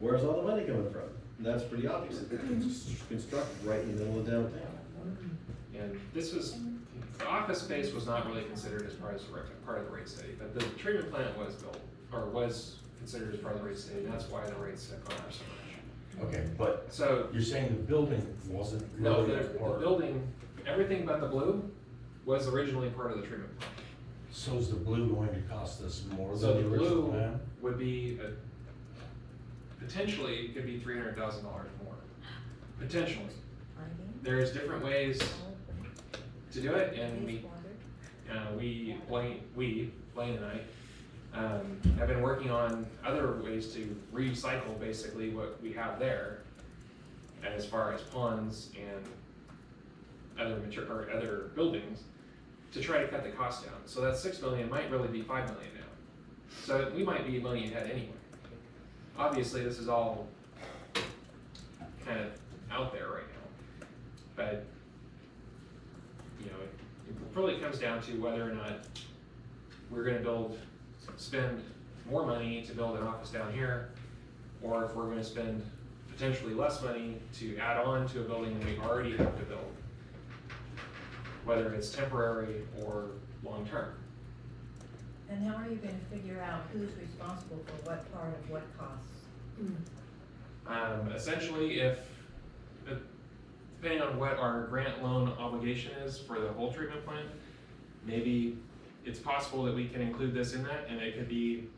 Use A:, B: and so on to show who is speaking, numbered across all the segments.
A: Where's all the money coming from? And that's pretty obvious. It's constructed right in the middle of downtown.
B: And this was, the office space was not really considered as part of the rate study, but the treatment plant was built, or was considered as part of the rate study, and that's why the rates have gone up so much.
C: Okay, but
B: So,
C: you're saying the building wasn't
B: no,
C: really
B: the building, everything but the blue was originally part of the treatment plant.
C: So is the blue going to cost us more
B: So
C: than
B: the
C: the original
B: blue
C: plan?
B: would be, potentially, it could be $300,000 more. Potentially. There's different ways to do it, and Blaine and I, have been working on other ways to recycle basically what we have there as far as ponds and other buildings to try to cut the cost down. So that $6 million might really be $5 million now. So we might be $1 million ahead anyway. Obviously, this is all kind of out there right now, but you know, it really comes down to whether or not we're going to spend more money to build an office down here, or if we're going to spend potentially less money to add on to a building that we already have to build, whether it's temporary or long term.
D: And how are you going to figure out who's responsible for what part of what costs?
B: Essentially, depending on what our grant loan obligation is for the whole treatment plant, maybe it's possible that we can include this in that, and it could be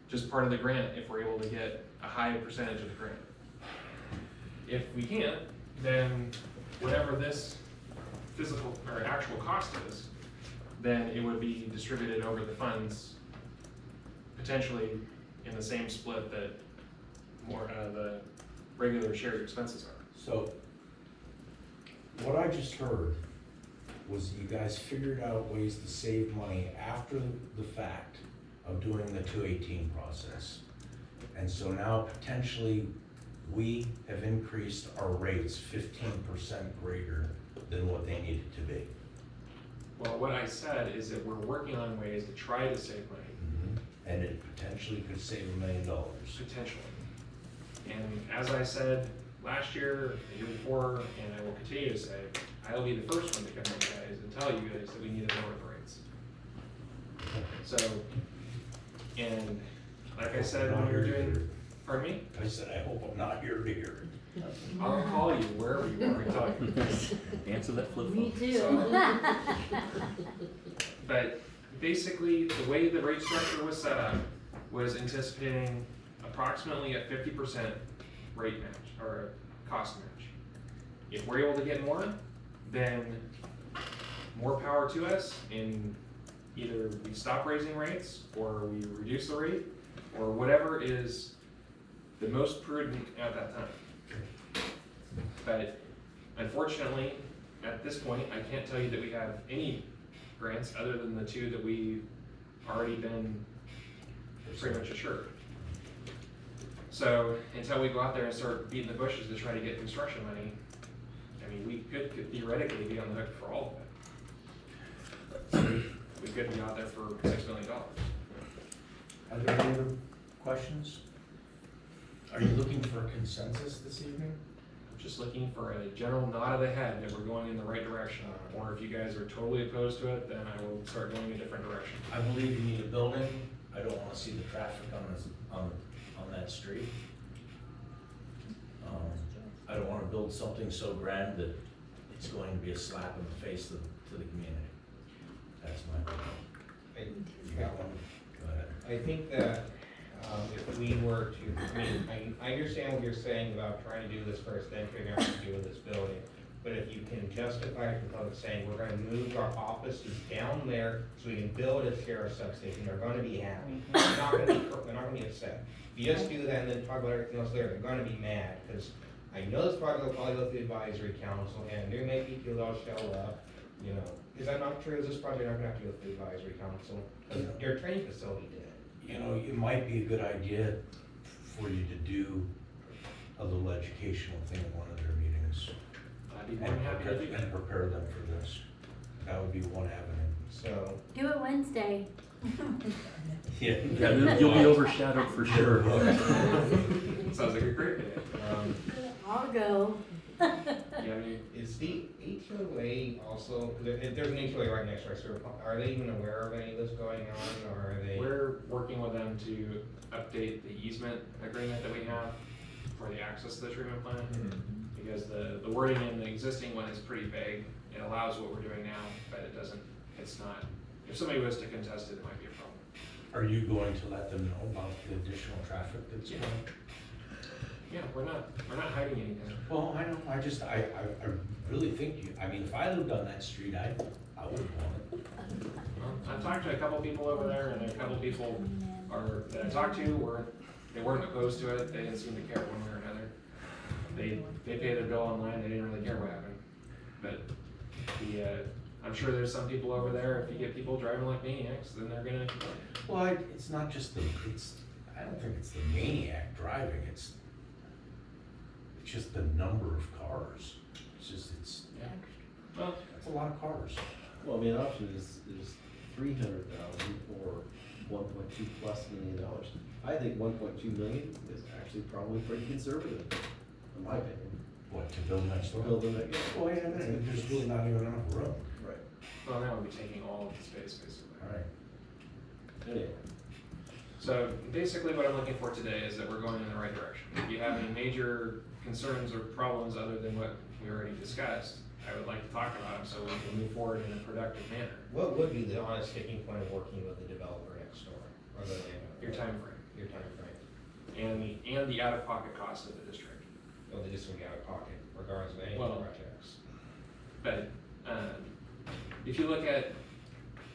B: just part of the grant if we're able to get a high percentage of the grant. If we can't, then whatever this physical or actual cost is, then it would be distributed over the funds, potentially in the same split that the regular shared expenses are.
C: So what I just heard was you guys figured out ways to save money after the fact of doing the 218 process. And so now potentially we have increased our rates 15% greater than what they needed to be.
B: Well, what I said is that we're working on ways to try to save money.
C: And it potentially could save $1 million.
B: Potentially. And as I said last year, the year before, and I will continue to say, I'll be the first one to come to you guys and tell you guys that we need to lower the rates. So, and like I said when we were doing, pardon me?
C: I said, I hope I'm not here to hear it.
B: I'll call you wherever you are and tell you.
E: Answer that flip phone.
D: Me too.
B: So, but basically, the way the rate structure was set up was anticipating approximately a 50% rate match, or cost match. If we're able to get more, then more power to us, and either we stop raising rates, or we reduce the rate, or whatever is the most prudent at that time. But unfortunately, at this point, I can't tell you that we have any grants other than the two that we've already been pretty much assured. So until we go out there and start beating the bushes to try to get construction money, I mean, we could theoretically be on the hook for all of it. We could be out there for $6 million.
C: Are there any other questions? Are you looking for consensus this evening?
B: Just looking for a general nod of the head that we're going in the right direction. Or if you guys are totally opposed to it, then I will start going a different direction.
C: I believe you need a building. I don't want to see the traffic on that street. I don't want to build something so grand that it's going to be a slap in the face to the community. That's my opinion. You got one? Go ahead.
F: I think that if we were to, I understand what you're saying about trying to do this first, then figuring out what to do with this building. But if you can justify it from saying we're going to move our offices down there so we can build a sheriff's substation, they're going to be happy. They're not going to be upset. If you just do that and then talk about everything else there, they're going to be mad, because I know this project will probably go through advisory council, and there may be people that'll show up, you know. Is that not true? Is this project not going to have to go through advisory council? Your training facility did.
C: You know, it might be a good idea for you to do a little educational thing at one of their meetings.
B: I'd be more than happy to do that.
C: And prepare them for this. That would be one avenue.
F: So
G: Do it Wednesday.
C: Yeah.
E: Yeah, you'll be overshadowed for sure.
B: Sounds like a great day.
G: I'll go.
B: You have any?
F: Is the HOA also, there's an HOA right next to our sewer plant, are they even aware of any of this going on, or are they?
B: We're working with them to update the easement agreement that we have for the access to the treatment plant. Because the wording in the existing one is pretty vague. It allows what we're doing now, but it doesn't, it's not, if somebody was to contest it, it might be a problem.
C: Are you going to let them know about the additional traffic that's
B: Yeah.
C: coming?
B: Yeah, we're not hiding anything.
C: Well, I know, I really think you, I mean, if I lived on that street, I would want it.
B: Well, I've talked to a couple people over there, and a couple people that I talked to they weren't opposed to it. They didn't seem to care one way or another. They paid their bill online. They didn't really care what happened. But I'm sure there's some people over there. If you get people driving like maniacs, then they're gonna.
C: Well, it's not just I don't think it's the maniac driving, it's just the number of cars.
B: Well,
C: That's a lot of cars.
A: Well, I mean, the option is 300,000 or 1.2 plus $1 million. I think 1.2 million is actually probably pretty conservative, in my opinion.
C: What, to build next door?
A: Building that, yeah.
C: Well, yeah, there's really not even enough room.
A: Right.
B: well, that would be taking all of the space basically.
C: All right.
A: Anyway,
B: So basically what I'm looking for today is that we're going in the right direction. If you have any major concerns or problems other than what we already discussed, I would like to talk about them so we can move forward in a productive manner.
F: What would be the honest sticking point of working with the developer next door, or the landowner?
B: Your time frame
F: Your time frame.
B: and the out-of-pocket cost of the district.
F: Well, they just gonna be out of pocket regardless of any
B: Well-
F: projects.
B: But if you look at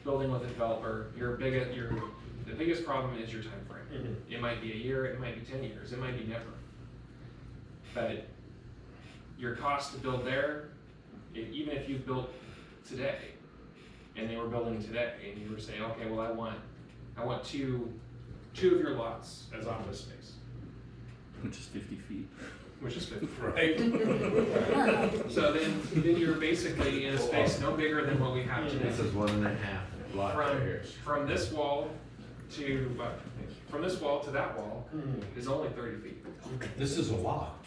B: building with a developer, the biggest problem is your time frame. It might be a year, it might be 10 years, it might be never. But your cost to build there, even if you built today, and they were building today, and you were saying, okay, well, I want two of your lots as office space,
E: Which is 50 feet.
B: which is 50.
C: Right.
B: So then you're basically in a space no bigger than what we have today.
H: This is 1.5 lot right here.
B: From this wall to that wall is only 30 feet.
C: This is a lot.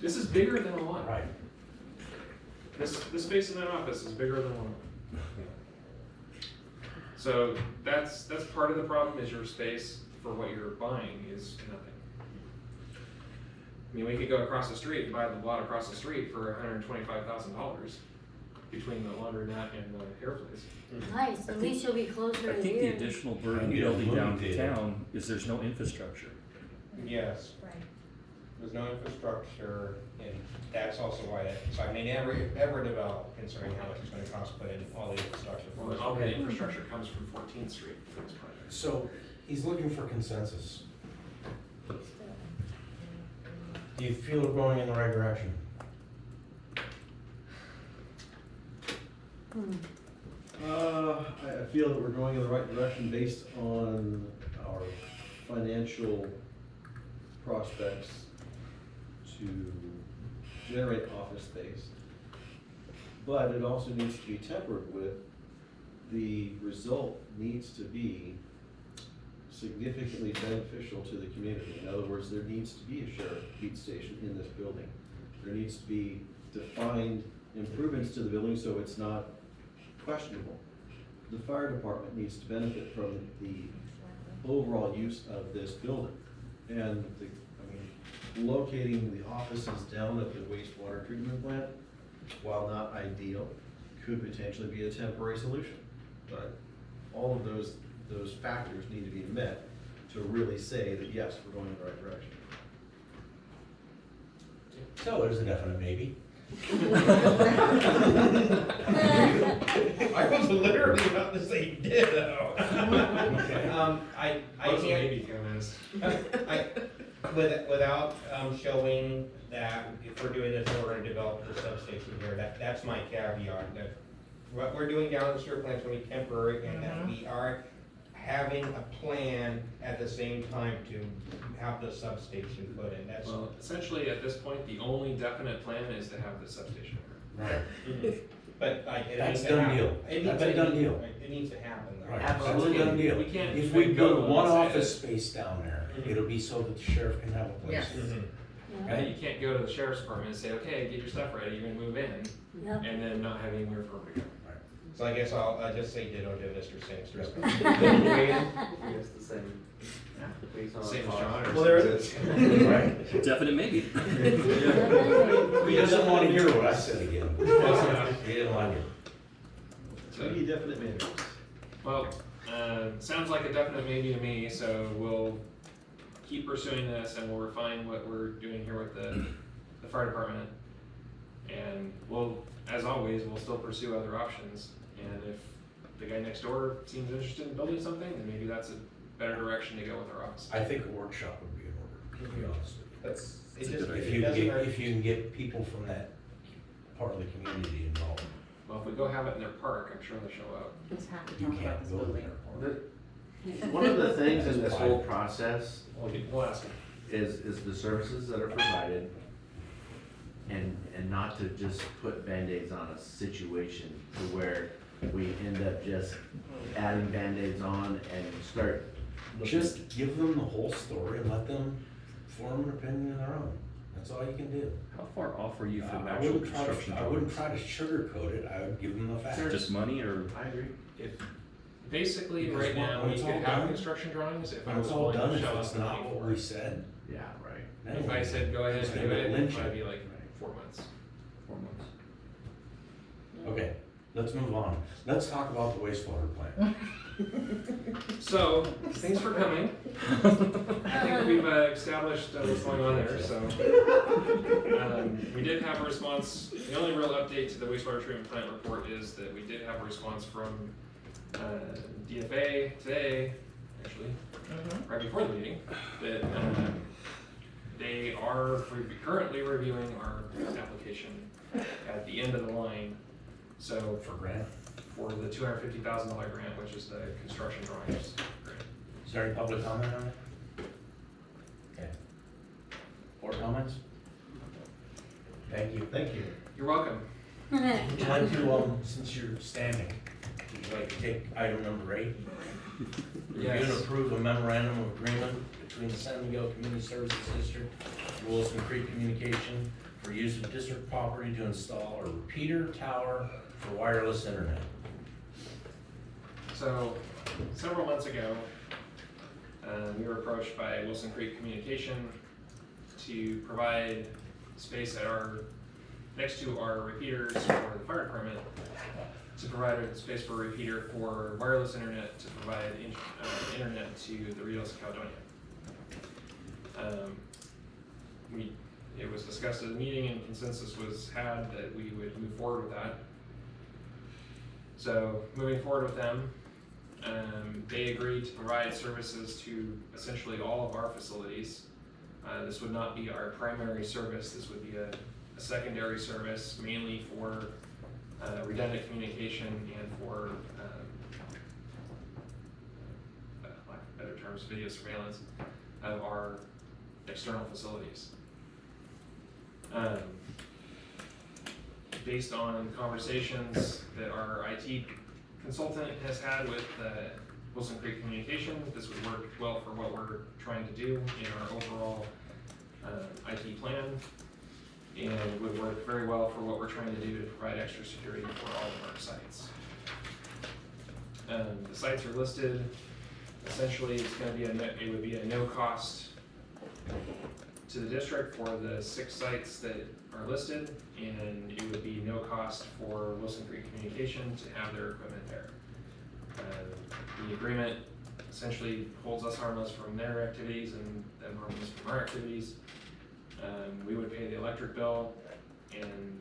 B: This is bigger than a lot.
C: Right.
B: This space in that office is bigger than one. So that's part of the problem is your space for what you're buying is nothing. I mean, we could go across the street and buy the lot across the street for $125,000 between the laundromat and the hair place.
G: Nice, at least you'll be closer
E: I
G: to
E: think the
G: here.
E: additional burden
C: You don't
E: building
C: move it.
E: downtown is there's no infrastructure.
F: Yes,
D: Right.
F: there's no infrastructure, and that's also why so I may never ever develop considering how much it's gonna cost to put in all the infrastructure.
B: Well, all the infrastructure comes from 14th Street for this project.
C: So he's looking for consensus. Do you feel we're going in the right direction?
A: I feel that we're going in the right direction based on our financial prospects to generate office space. But it also needs to be tempered with the result needs to be significantly beneficial to the community. In other words, there needs to be a sheriff beat station in this building. There needs to be defined improvements to the building so it's not questionable. The fire department needs to benefit from the overall use of this building. And locating the offices down at the wastewater treatment plant, while not ideal, could potentially be a temporary solution. But all of those factors need to be met to really say that, yes, we're going in the right direction.
C: So there's a definite maybe.
F: I was literally about to say ditto. I
B: What's the
F: can't,
B: maybe comments?
F: without showing that if we're doing this, we're gonna develop the substation here, that's my caveat, that what we're doing down in the sewer plant's gonna be temporary, and that we are having a plan at the same time to have the substation put in, that's.
B: Well, essentially, at this point, the only definite plan is to have the substation.
C: Right.
F: But like, it
C: That's
F: needs to
C: done
F: happen.
C: deal.
F: It
C: That's
F: needs
C: a
F: to-
C: done deal.
F: It needs to happen though.
C: Right,
H: Absolutely.
C: that's a done deal.
B: We can't
C: If we
B: go
C: build one
B: and say
C: office space down there,
F: Mhm.
C: it'll be so that the sheriff can have a place.
D: Yes.
F: Mhm.
B: And you can't go to the sheriff's department and say, okay, get your stuff ready, you're gonna move in,
G: Yep.
B: and then not have anywhere for them to go.
F: So I guess I'll just say ditto to Mr. Sangster's.
H: It's the same. Based on
B: Same as
H: cost.
B: John or
F: Well, there it
B: something.
C: Right?
E: Definite maybe.
C: He doesn't want to hear what I said again. He didn't like it.
A: Three definite maybes.
B: Well, sounds like a definite maybe to me, so we'll keep pursuing this and we'll refine what we're doing here with the fire department. And we'll, as always, we'll still pursue other options. And if the guy next door seems interested in building something, then maybe that's a better direction to go with our office.
C: I think a workshop would be in order, to be honest with you.
F: That's, it
E: It's a
F: just,
E: good
C: If
F: it
C: you
F: doesn't
C: get,
F: hurt.
C: if you can get people from that part of the community involved,
B: Well, if we go have it in their park, I'm sure they'll show up.
G: Just have to
C: you
G: talk about
C: can't
G: this
C: go
G: building.
C: there.
H: One of the things in this whole process
B: We'll ask them.
H: is the services that are provided and not to just put Band-Aids on a situation to where we end up just adding Band-Aids on and start looking.
C: Just give them the whole story and let them form an opinion of their own. That's all you can do.
E: How far off are you from
C: I
E: actual
C: wouldn't try
E: construction
C: to, I wouldn't
E: drawings?
C: try to sugarcoat it, I would give them the facts.
E: Just money or?
H: I agree.
B: Basically,
C: Because
B: right now,
C: when
B: we
C: it's
B: could
C: all
B: have
C: done-
B: construction drawings if I
C: When
B: was
C: it's all
B: willing
C: done,
B: to
C: if
B: shell
C: it's
B: out the
C: not
B: money
C: what
B: for
C: we
B: it.
C: said,
H: Yeah, right.
C: then
B: If I said go ahead
C: it's
B: and
C: gonna
B: do
C: get
B: it, it'd
C: lynched.
B: probably be like 4 months.
E: 4 months.
C: Okay, let's move on. Let's talk about the wastewater plant.
B: So, thanks for coming. I think we've established what's going on there, so. We did have a response, the only real update to the wastewater treatment plant report is that we did have a response from DFA today, actually, right before the meeting, that they are currently reviewing our application at the end of the line. So
C: For grant.
B: for the $250,000 grant, which is the construction drawings grant.
C: Is there any public comment on it? Okay. Board comments? Thank you.
A: Thank you.
B: You're welcome.
C: Would you like to, since you're standing, would you like to take item number 8? Review and
B: Yes.
C: approve a memorandum of agreement between the San Miguel Community Services District and Wilson Creek Communication for use of district property to install a repeater tower for wireless internet.
B: So, several months ago, we were approached by Wilson Creek Communication to provide space at next to our repeaters for the fire department, to provide a space for a repeater for wireless internet to provide internet to the Rios of Caledonia. It was discussed at the meeting and consensus was had that we would move forward with that. So moving forward with them, they agreed to provide services to essentially all of our facilities. This would not be our primary service, this would be a secondary service mainly for redundant communication and for, lack of better terms, video surveillance of our external facilities. Based on conversations that our IT consultant has had with Wilson Creek Communication, this would work well for what we're trying to do in our overall IT plan, and would work very well for what we're trying to do to provide extra security for all of our sites. The sites are listed. Essentially, it's going to be it would be a no cost to the district for the 6 sites that are listed, and it would be no cost for Wilson Creek Communication to have their equipment there. The agreement essentially holds us harmless from their activities and them harmless from our activities. We would pay the electric bill, and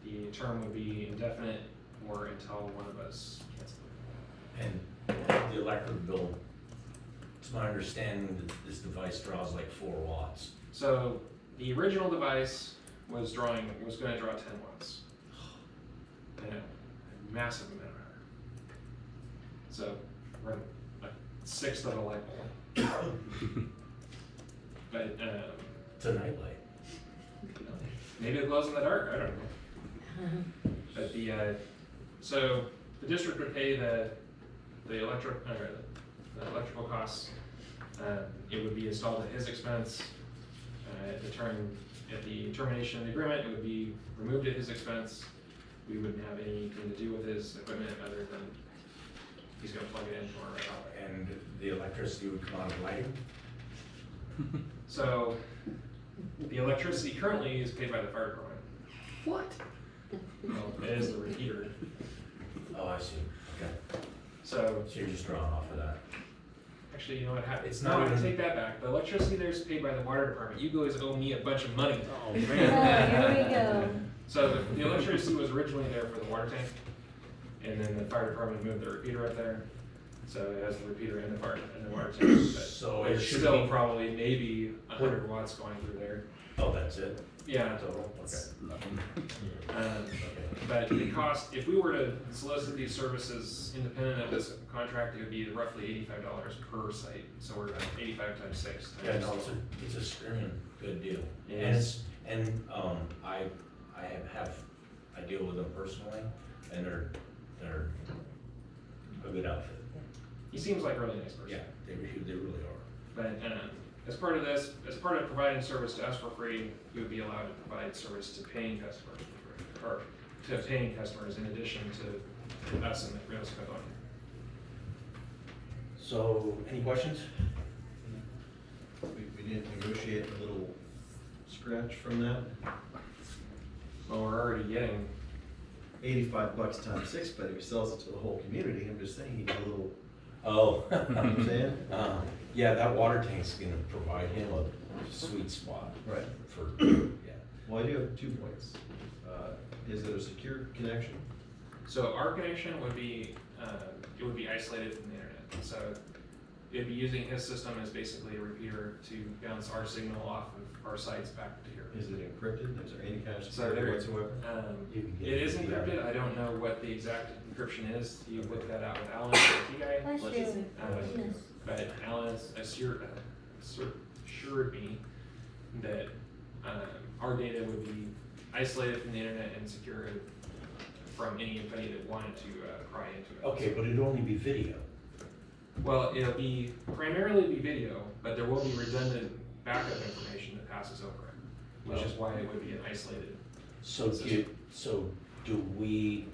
B: the term would be indefinite or until one of us cancels it.
C: And the electric bill, it's my understanding that this device draws like 4 watts.
B: So the original device was going to draw 10 watts. I know, a massive amount of power. So we're a 1/6 of a light bulb. But
C: It's a nightlight.
B: maybe it glows in the dark. I don't know. But so the district would pay the electrical costs. It would be installed at his expense. At the termination of the agreement, it would be removed at his expense. We wouldn't have anything to do with his equipment other than he's gonna plug it in for right out.
C: And the electricity would come out of lighting?
B: So the electricity currently is paid by the fire department.
H: What?
B: Well, it is the repeater.
C: Oh, I see, okay.
B: So
C: So you're just drawing off of that?
B: actually, you know what happened?
C: It's not
B: No, I
C: even-
B: take that back. The electricity there is paid by the water department. You guys owe me a bunch of money.
E: Oh,
G: Oh, here we go.
B: So the electricity was originally there for the water tank, and then the fire department moved the repeater up there. So it has the repeater in the water tank,
C: So
B: but
C: it
B: there's
C: should
B: still
C: be-
B: probably maybe 100 watts going through there.
C: Oh, that's it?
B: Yeah.
C: Total, okay.
B: But the cost, if we were to solicit these services independent of this contract, it would be roughly $85 per site. So we're at 85 times 6
C: Yeah,
B: times.
C: no, it's a screaming good deal.
B: Yes.
C: I deal with them personally, and they're a good outfit.
B: He seems like a really nice person.
C: Yeah, they really are.
B: But as part of this, as part of providing service to us for free, you would be allowed to provide service to paying customers for free, or to paying customers in addition to us and the Rios Code.
C: So, any questions?
A: We didn't negotiate a little scratch from that.
B: Well, we're already getting,
A: $85 times 6, but if he sells it to the whole community, I'm just saying he got a little,
C: Oh.
A: you know what I'm saying?
C: Yeah, that water tank's gonna provide him a sweet spot
A: Right.
C: for, yeah.
A: Well, I do have 2 points. Is it a secure connection?
B: so our connection would be, it would be isolated from the internet. So it'd be using his system as basically a repeater to bounce our signal off of our sites back to here.
A: Is it encrypted? Is there any kind of
B: So
A: security
B: there-
A: whatsoever?
C: You can get
B: It is
C: it.
B: encrypted. I don't know what the exact encryption is. You work that out with Alan, the IT guy.
G: Bless you.
B: Um,
G: Goodness.
B: But Alan has assured me that our data would be isolated from the internet and secured from anybody that wanted to pry into it.
C: Okay, but it'd only be video.
B: Well, it'll be primarily be video, but there will be redundant backup information that passes over it, which is why it would be an isolated.
C: So do we